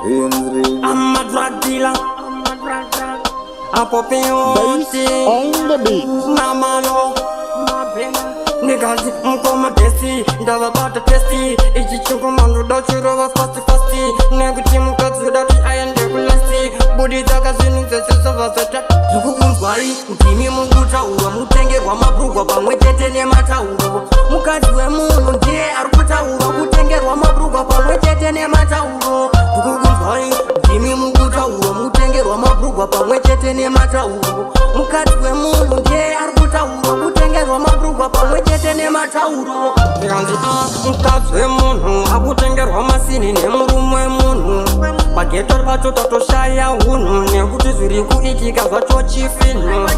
I'm a drug dealer. I'm popping on the beat. Mama no, niggas, I'm testy. Never about the testy. It's a command, don't you over fasty. Negative cuts without the iron, the plastic. Body tagas in the sense of a set. You couldn't worry. Give me Muguta, Murikutengerwa, Mabruga, Murikutengerwa, Matauro. Mukatwe Munu, dear Arputa, Murikutengerwa, Mabruga, Murikutengerwa, Matauro. You couldn't worry. Give me Muguta, Murikutengerwa, Mabruga, Murikutengerwa, Matauro. Mukatwe Munu, dear Arputa, Murikutengerwa, Mabruga, Murikutengerwa, Matauro. Mukatwe Munu, Murikutengerwa, Masini, Nemurumwe Munu. Pagetor vacho shaya hunu nekuti zviri kuitika zvacho chifinu.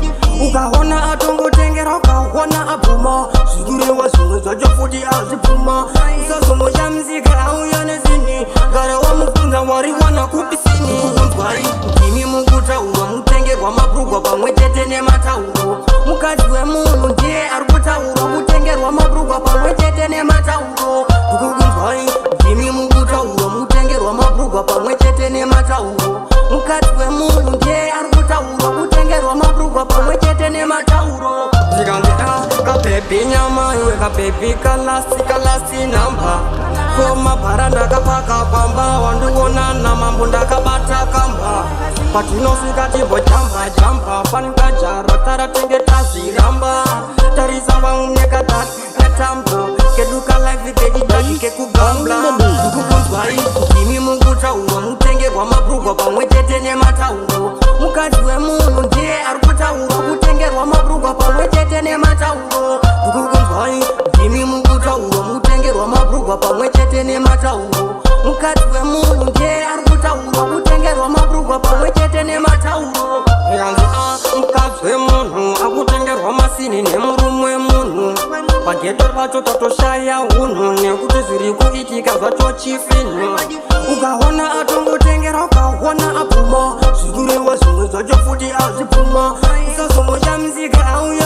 Ukahona atongotengerwa ukahona abvuma zvikureva zvimwe zvacho futi azvibvuma. Usazomoshamizika auya nezini gara wamufunza wariwana kupisini. Kunzwai ndimi mukutaura mutengerwa mabhurugwa pamwe chete nematauro. Mukadzi wemunhu ndiye ari kutaura kutengerwa mabhurugwa pamwe chete nematauro. Kunzwai ndimi mukutaura mutengerwa mabhurugwa pamwe chete nematauro. Mukadzi wemunhu ndiye ari kutaura kutengerwa mabhurugwa pamwe chete nematauro. Zvikandida kabebi nyama iwe kabebi kalasi namba. Koma bhara ndakapaka pamba wandiona namambo ndakabata kamba. Patinosvika timbojamba panikajara taratenge tazviramba. Tarisa vauneka tatamba keduka life kedidaki kekugambla. Kukunzwai ndimi mukutaura mutengerwa mabhurugwa pamwe chete nematauro. Mukadzi wemunhu ndiye ari kutaura kutengerwa mabhurugwa pamwe chete nematauro. Kukunzwai ndimi mukutaura mutengerwa mabhurugwa pamwe chete nematauro. Mukadzi wemunhu ndiye ari kutaura kutengerwa mabhurugwa pamwe chete nematauro. Mukadzi wemunhu akutengerwa masini nemurumwe munhu. Pagetor vacho totoshaya hunhu nekuti zviri kuitika zvacho chifinu. Ukahona atongotengerwa ukahona abvuma zvikureva zvimwe zvacho futi azvibvuma. Usazomoshamizika auya